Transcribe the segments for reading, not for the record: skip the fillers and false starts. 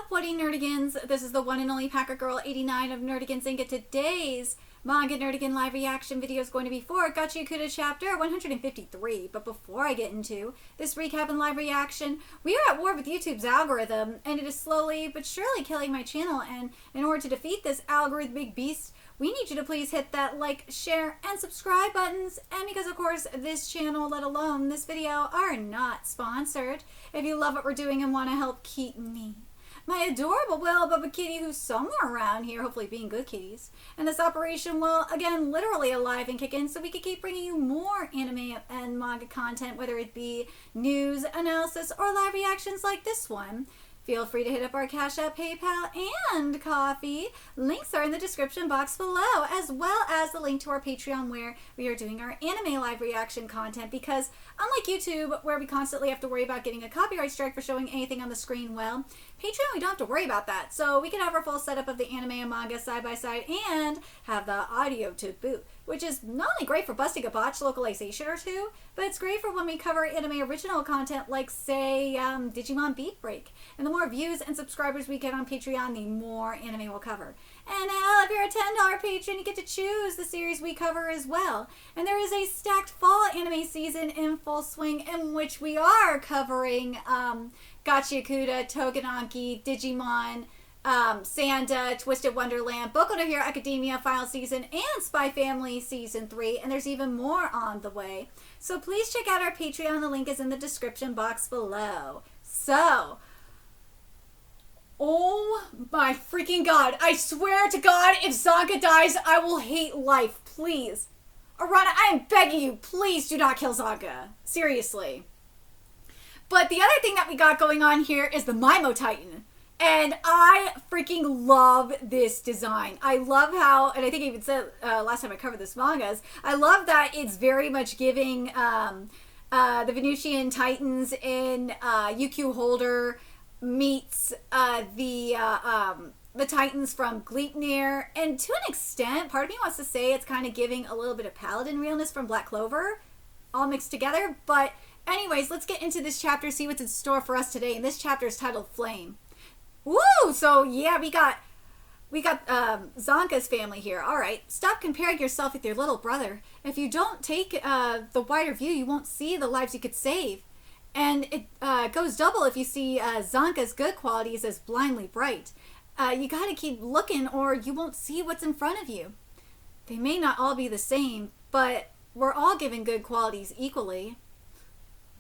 up, Woody Nerdigans? This is the one and only Packer Girl 89 of Nerdigans Inc. Today's Manga Nerdigan live reaction video is going to be for Gachiakuta chapter 153. But before I get into this recap and live reaction, we are at war with YouTube's algorithm, and it is slowly but surely killing my channel. And in order to defeat this algorithmic beast, we need you to please hit that like, share, and subscribe buttons. And because, of course, this channel, let alone this video, are not sponsored. If you love what we're doing and want to help keep me, my adorable Will Bubba Kitty, who's somewhere around here, hopefully being good kitties, and this operation will, again, literally alive and kick in so we can keep bringing you more anime and manga content, whether it be news, analysis, or live reactions like this one. Feel free to hit up our Cash App, PayPal, and Coffee. Links are in the description box below, as well as the link to our Patreon where we are doing our anime live reaction content, because unlike YouTube, where we constantly have to worry about getting a copyright strike for showing anything on the screen, well, Patreon, we don't have to worry about that. So we can have our full setup of the anime and manga side by side and have the audio to boot, which is not only great for busting a botched localization or two, but it's great for when we cover anime original content like, say, Digimon Beat Break. And the more views and subscribers we get on Patreon, the more anime we'll cover. And hell, if you're a $10 patron, you get to choose the series we cover as well. And there is a stacked fall anime season in full swing in which we are covering Gachiakuta, Togenanki, Digimon, Sanda, Twisted Wonderland, Boku no Hero Academia final season, and Spy Family season 3, and there's even more on the way. So please check out our Patreon. The link is in the description box below. So, oh my freaking god, I swear to God, if Zanka dies, I will hate life. Please. Arana, I am begging you, please do not kill Zanka. Seriously. But the other thing that we got going on here is the Mimo Titan. And I freaking love this design. I love how, and I think I even said last time I covered this mangas, I love that it's very much giving the Venusian Titans in UQ Holder meets the Titans from Gleipnir. And to an extent, part of me wants to say it's kind of giving a little bit of Paladin realness from Black Clover, all mixed together. But anyways, let's get into this chapter, see what's in store for us today. And this chapter is titled Flame. Woo! So yeah, we got Zanka's family here. All right, stop comparing yourself with your little brother. If you don't take the wider view, you won't see the lives you could save. And it goes double if you see Zanka's good qualities as blindly bright. You gotta keep looking or you won't see what's in front of you. They may not all be the same, but we're all given good qualities equally.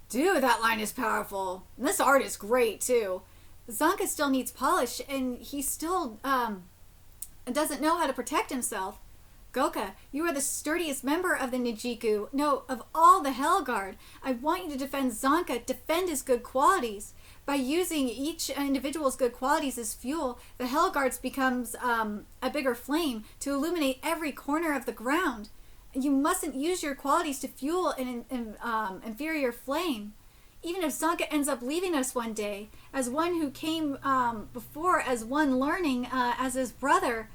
Dude, that line is powerful. And this art is great too. Zanka still needs polish, and he still doesn't know how to protect himself. Goka, you are the sturdiest member of the Nijiku. No, of all the Hellguard. I want you to defend Zanka, defend his good qualities. By using each individual's good qualities as fuel, the Hellguards becomes a bigger flame to illuminate every corner of the ground. You mustn't use your qualities to fuel an inferior flame. Even if Zanka ends up leaving us one day, as one who came before, as one learning as his brother,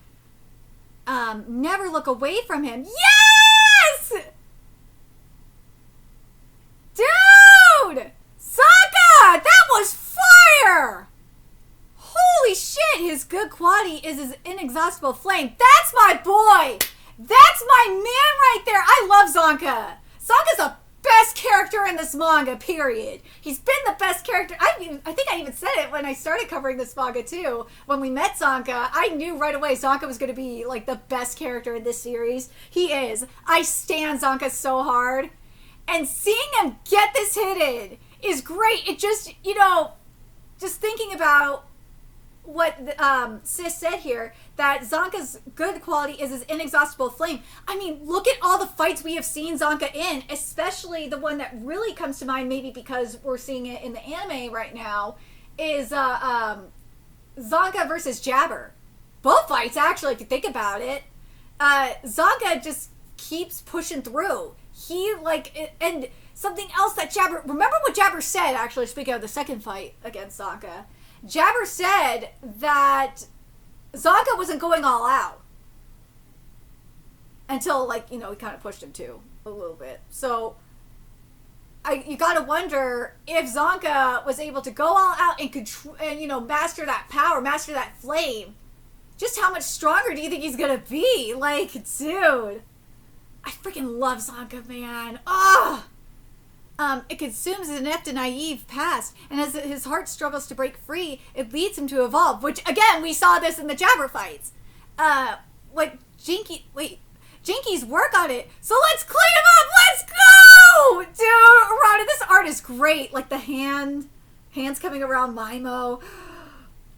never look away from him. Yes! Dude! Zanka! That was fire! Holy shit, his good quality is his inexhaustible flame. That's my boy! That's my man right there! I love Zanka! Zanka's a best character in this manga, period. He's been the best character. I think I even said it when I started covering this manga too. When we met Zanka, I knew right away Zanka was going to be like the best character in this series. He is. I stan Zanka so hard. And seeing him get this hidden is great. It just, you know, just thinking about what Sis said here, that Zanka's good quality is his inexhaustible flame. I mean, look at all the fights we have seen Zanka in, especially the one that really comes to mind, maybe because we're seeing it in the anime right now, is Zanka versus Jabber. Both fights, actually, if you think about it. Zanka just keeps pushing through. He, like, and something else that Jabber, remember what Jabber said, actually, speaking of the second fight against Zanka. Jabber said that Zanka wasn't going all out until, like, you know, he kind of pushed him to a little bit. So you gotta wonder if Zanka was able to go all out and master that power, master that flame. Just how much stronger do you think he's gonna be? Like, dude, I freaking love Zanka, man. It consumes his inept and naive past, and as his heart struggles to break free, it leads him to evolve, which, again, we saw this in the Jabber fights. Jinkies work on it, so let's clean him up! Let's go! Dude, Rana, this art is great. Like, the hands coming around Maimo.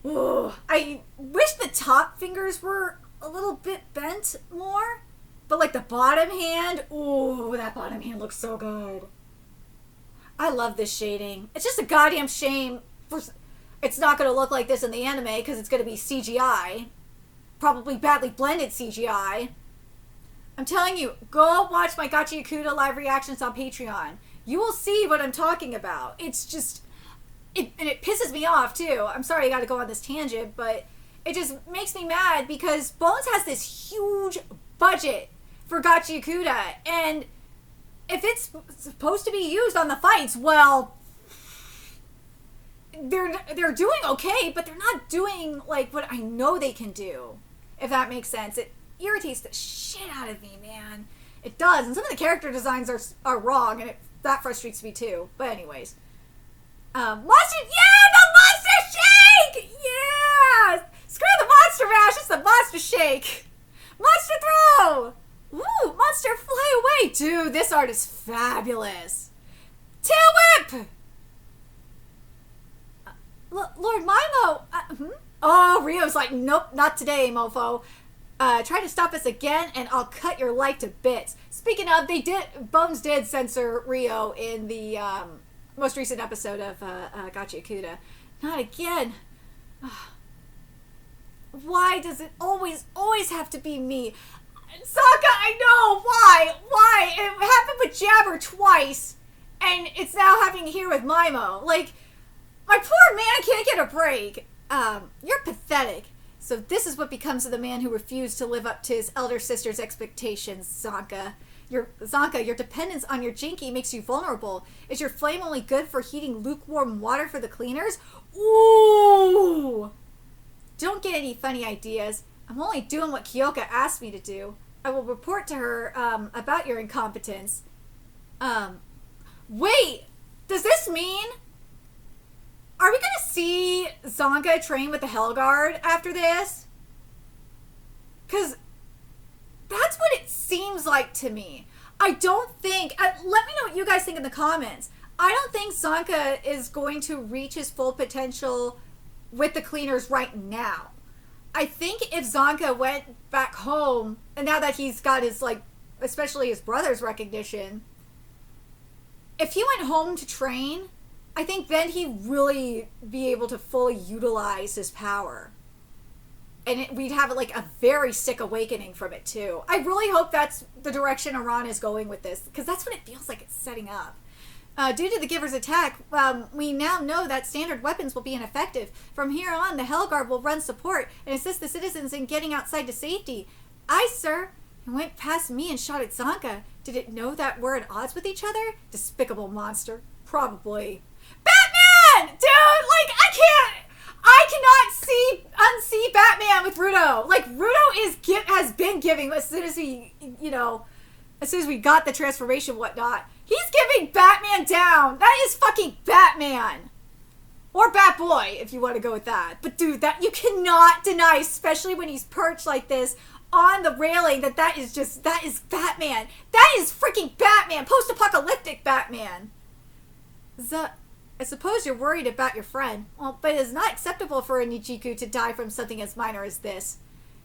Ooh, I wish the top fingers were a little bit bent more, but, like, the bottom hand, ooh, that bottom hand looks so good. I love this shading. It's just a goddamn shame it's not going to look like this in the anime because it's going to be CGI. Probably badly blended CGI. I'm telling you, go watch my Gachiakuta live reactions on Patreon. You will see what I'm talking about. It's just... and it pisses me off, too. I'm sorry I got to go on this tangent, but it just makes me mad because Bones has this huge budget for Gachiakuta, and if it's supposed to be used on the fights, well, they're doing okay, but they're not doing, like, what I know they can do, if that makes sense. It irritates the shit out of me, man. It does, and some of the character designs are wrong, and that frustrates me, too. But anyways. The monster shake! Yeah! Screw the monster mash, it's the monster shake! Monster throw! Ooh, monster fly away! Dude, this art is fabulous. Tail whip! Lord Maimo! Oh, Rio's like, nope, not today, mofo. Try to stop us again, and I'll cut your life to bits. Speaking of, Bones did censor Rio in the most recent episode of Gachiakuta. Not again. Why does it always have to be me? Sokka, I know! Why? It happened with Jabber twice, and it's now happening here with Maimo. Like, my poor man can't get a break. You're pathetic. So this is what becomes of the man who refused to live up to his elder sister's expectations, Zanka. Your dependence on your Jinky makes you vulnerable. Is your flame only good for heating lukewarm water for the cleaners? Ooh! Don't get any funny ideas. I'm only doing what Kyoka asked me to do. I will report to her about your incompetence. Wait! Does this mean... Are we going to see Zanka train with the Hellguard after this? Because that's what it seems like to me. I don't think... let me know what you guys think in the comments. I don't think Zanka is going to reach his full potential with the cleaners right now. I think if Zanka went back home, and now that he's got his, like, especially his brother's recognition, if he went home to train, I think then he'd really be able to fully utilize his power. And we'd have, like, a very sick awakening from it, too. I really hope that's the direction Iran is going with this, because that's what it feels like it's setting up. Due to the Giver's attack, we now know that standard weapons will be ineffective. From here on, the Hellguard will run support and assist the citizens in getting outside to safety. Aye, sir. It went past me and shot at Zanka. Did it know that we're at odds with each other? Despicable monster. Probably. Batman! Dude, like, I cannot unsee Batman with Rudo. Like, Rudo has been giving, as soon as we got the transformation and whatnot, he's giving Batman down. That is fucking Batman. Or Batboy, if you want to go with that. But dude, that you cannot deny, especially when he's perched like this on the railing, that is Batman. That is freaking Batman. Post-apocalyptic Batman. I suppose you're worried about your friend. Well, but it is not acceptable for a Nichiku to die from something as minor as this.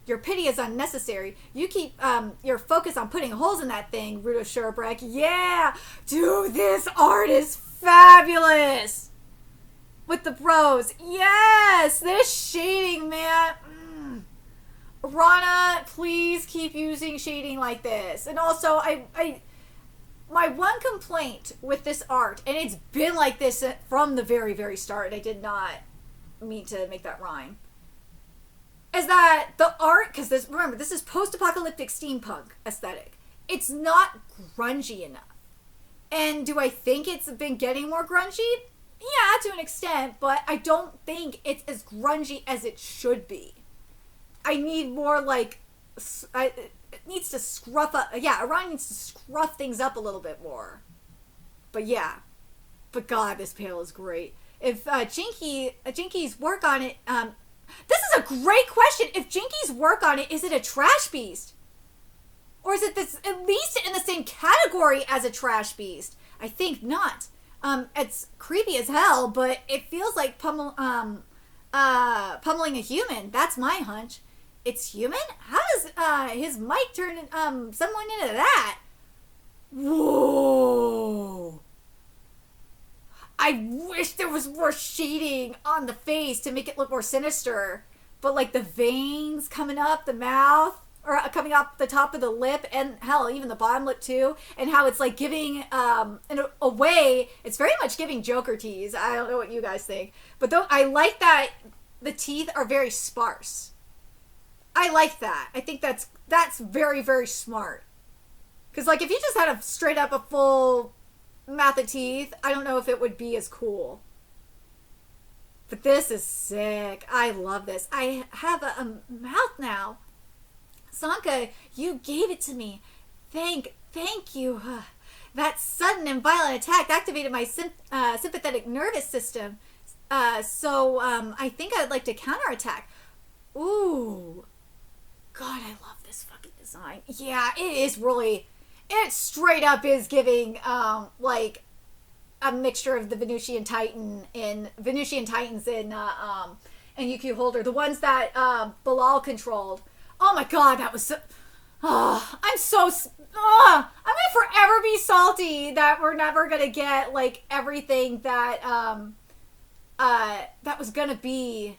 Your pity is unnecessary. You keep your focus on putting holes in that thing, Rudo Sherbrek. Yeah! Dude, this art is fabulous! With the bros. Yes! This shading, man. Rana, please keep using shading like this. And also, my one complaint with this art, and it's been like this from the very, very start, and I did not mean to make that rhyme, is that the art, because remember, this is post-apocalyptic steampunk aesthetic. It's not grungy enough. And do I think it's been getting more grungy? Yeah, to an extent, but I don't think it's as grungy as it should be. I need more like, it needs to scruff up. Yeah, Orion needs to scruff things up a little bit more. But yeah, but God, this panel is great. If Jinky's work on it, this is a great question. If Jinky's work on it, is it a trash beast? Or is it this at least in the same category as a trash beast? I think not. It's creepy as hell, but it feels like pummeling a human. That's my hunch. It's human? How does his mic turn someone into that? Whoa! I wish there was more shading on the face to make it look more sinister. But like the veins coming up the mouth, or coming off the top of the lip, and hell, even the bottom lip too, and how it's like giving, in a way, it's very much giving Joker tease. I don't know what you guys think. But though I like that the teeth are very sparse. I like that. I think that's very, very smart. Because like if you just had a straight up a full mouth of teeth, I don't know if it would be as cool. But this is sick. I love this. I have a mouth now. Zanka, you gave it to me. Thank you. That sudden and violent attack activated my sympathetic nervous system. So I think I'd like to counterattack. Ooh. God, I love this fucking design. Yeah, it is really... It straight up is giving, like, a mixture of the Venusian Titans in UQ Holder. The ones that Bilal controlled. Oh my God, that was so... I'm so... I'm gonna forever be salty that we're never gonna get, like, everything that, that was gonna be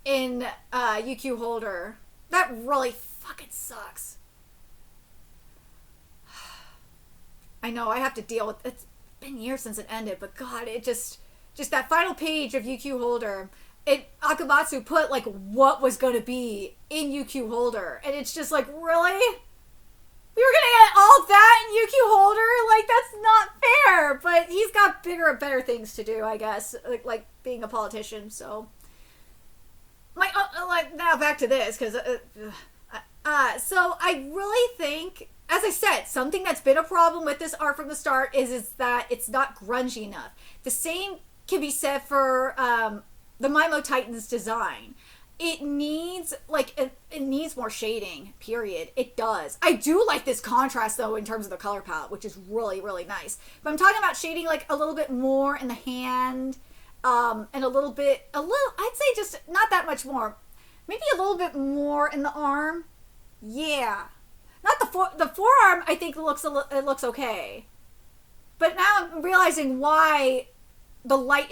in, UQ Holder. That really fucking sucks. I know, I have to deal with... It's been years since it ended, but God, it just that final page of UQ Holder... Akamatsu put, like, what was going to be in UQ Holder. And it's just like, really? We were going to get all that in UQ Holder? Like, that's not fair. But he's got bigger and better things to do, I guess. Like being a politician, so. Now back to this, because... so I really think, as I said, something that's been a problem with this art from the start is that it's not grungy enough. The same can be said for... the Mimo Titans design. It needs, like, it needs more shading, period. It does. I do like this contrast, though, in terms of the color palette, which is really, really nice. But I'm talking about shading, like, a little bit more in the hand, and I'd say just not that much more. Maybe a little bit more in the arm. Yeah. Not the forearm, I think, it looks okay. But now I'm realizing why... why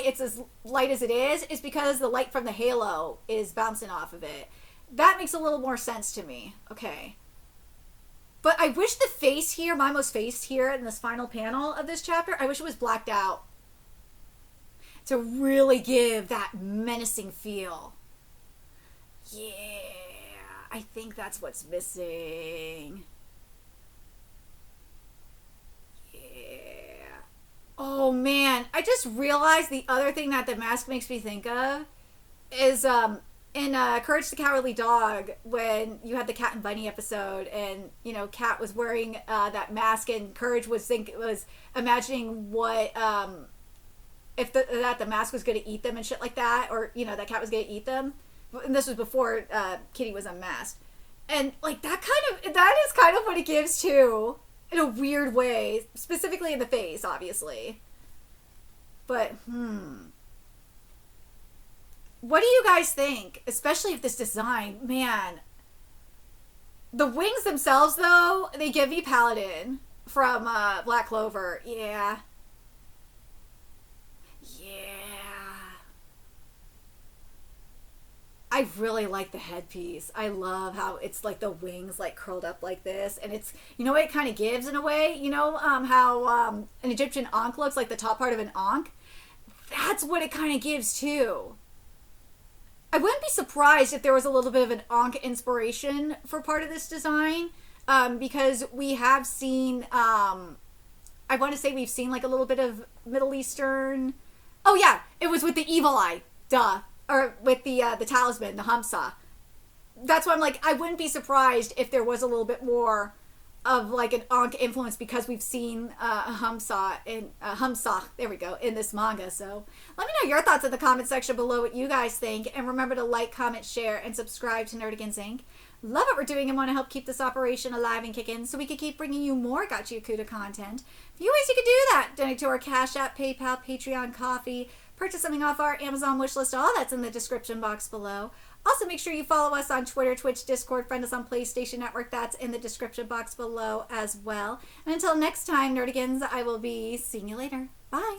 it's as light as it is because the light from the halo is bouncing off of it. That makes a little more sense to me. Okay. But I wish the face here, Mimo's face here in this final panel of this chapter, I wish it was blacked out. To really give that menacing feel. Yeah. I think that's what's missing. Oh man, I just realized the other thing that the mask makes me think of is in Courage the Cowardly Dog, when you had the Cat and Bunny episode, and you know Cat was wearing that mask, and Courage was imagining what if the mask was going to eat them and shit like that, or you know that Cat was going to eat them. And this was before Kitty was unmasked, and like that is kind of what it gives too. In a weird way, specifically in the face, obviously. But, what do you guys think? Especially if this design, man. The wings themselves, though, they give me Paladin from Black Clover. Yeah. I really like the headpiece. I love how it's like the wings like curled up like this, and it's, you know what it kind of gives in a way, you know how an Egyptian ankh looks, like the top part of an ankh. That's what it kind of gives too. I wouldn't be surprised if there was a little bit of an ankh inspiration for part of this design. because we have seen, I want to say we've seen like a little bit of Middle Eastern. Oh yeah, it was with the evil eye, duh, or with the talisman, the Hamsa. That's why I'm like, I wouldn't be surprised if there was a little bit more of like an Ankh influence, because we've seen Hamsa in there we go, in this manga. So let me know your thoughts in the comment section below, what you guys think, and remember to like, comment, share, and subscribe to Nerdigans Inc. Love what we're doing and want to help keep this operation alive and kicking so we can keep bringing you more Gachiakuta content. A few ways you can do that: donate to our Cash App, PayPal, Patreon, Coffee, purchase something off our Amazon wishlist. All that's in the description box below. Also, make sure you follow us on Twitter, Twitch, Discord, friend us on PlayStation Network. That's in the description box below as well. And until next time, Nerdigans, I will be seeing you later. Bye.